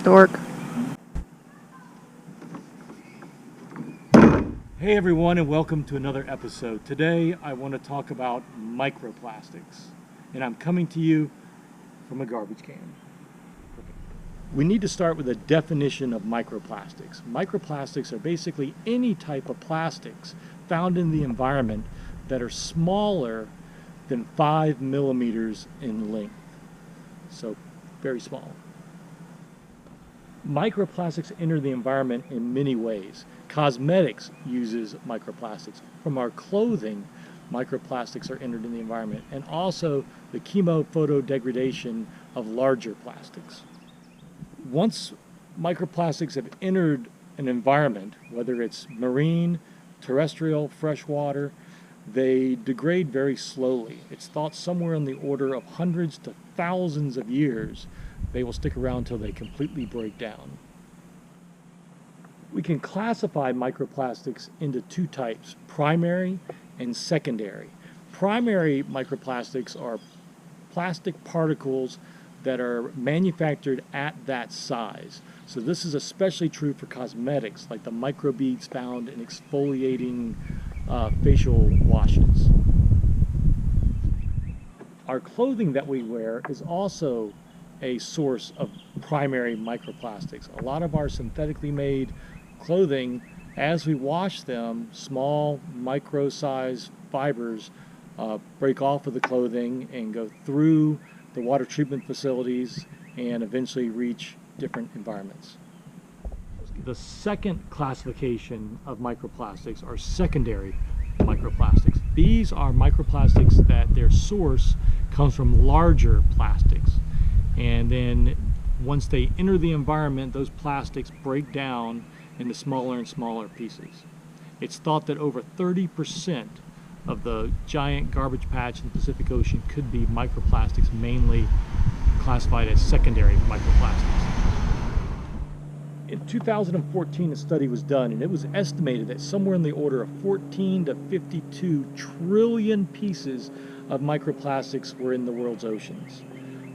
dork. Hey everyone, and welcome to another episode. Today I want to talk about microplastics, and I'm coming to you from a garbage can. We need to start with a definition of microplastics. Microplastics are basically any type of plastics found in the environment that are smaller than 5 millimeters in length. So very small. Microplastics enter the environment in many ways. Cosmetics uses microplastics. From our clothing, microplastics are entered in the environment, and also the chemophotodegradation of larger plastics. Once microplastics have entered an environment, whether it's marine, terrestrial, freshwater, they degrade very slowly. It's thought somewhere in the order of hundreds to thousands of years they will stick around until they completely break down. We can classify microplastics into two types, primary and secondary. Primary microplastics are plastic particles that are manufactured at that size. So this is especially true for cosmetics, like the microbeads found in exfoliating facial washes. Our clothing that we wear is also a source of primary microplastics. A lot of our synthetically made clothing, as we wash them, small micro-sized fibers break off of the clothing and go through the water treatment facilities and eventually reach different environments. The second classification of microplastics are secondary microplastics. These are microplastics that their source comes from larger plastics. And then once they enter the environment, those plastics break down into smaller and smaller pieces. It's thought that over 30% of the giant garbage patch in the Pacific Ocean could be microplastics, mainly classified as secondary microplastics. In 2014, a study was done, and it was estimated that somewhere in the order of 14 to 52 trillion pieces of microplastics were in the world's oceans.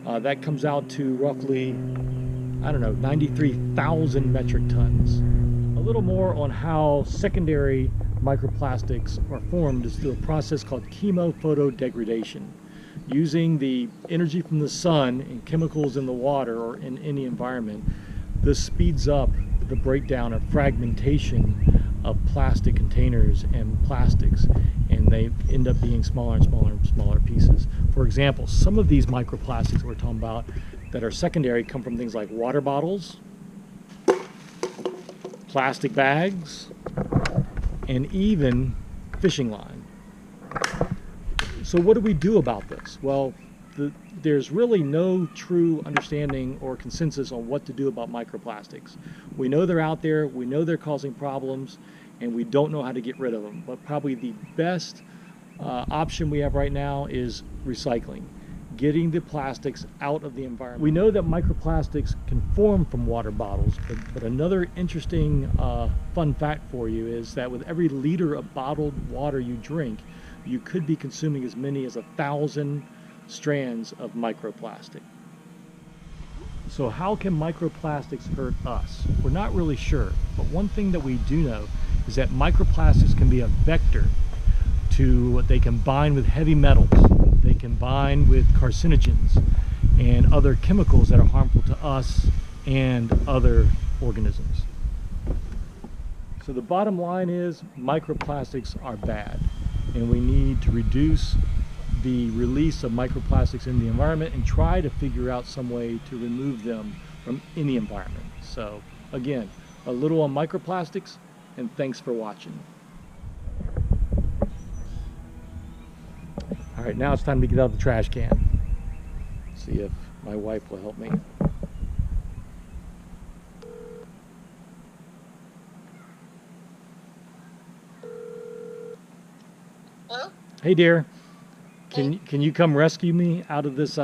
That comes out to roughly, 93,000 metric tons. A little more on how secondary microplastics are formed is through a process called chemophotodegradation. Using the energy from the sun and chemicals in the water or in any environment, this speeds up the breakdown or fragmentation of plastic containers and plastics, and they end up being smaller and smaller and smaller pieces. For example, some of these microplastics that we're talking about that are secondary come from things like water bottles, plastic bags, and even fishing line. So what do we do about this? Well, there's really no true understanding or consensus on what to do about microplastics. We know they're out there, we know they're causing problems, and we don't know how to get rid of them. But probably the best option we have right now is recycling, getting the plastics out of the environment. We know that microplastics can form from water bottles, but another interesting fun fact for you is that with every liter of bottled water you drink, you could be consuming as many as 1,000 strands of microplastic. So how can microplastics hurt us? We're not really sure, but one thing that we do know is that microplastics can be a vector they can bind with heavy metals, they can bind with carcinogens and other chemicals that are harmful to us and other organisms. So the bottom line is microplastics are bad, and we need to reduce the release of microplastics in the environment and try to figure out some way to remove them from any environment. So again, a little on microplastics, and thanks for watching. All right, now it's time to get out the trash can. See if my wife will help me. Hello? Hey dear, can you come rescue me out of this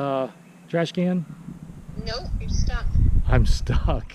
trash can? No, you're stuck. I'm stuck.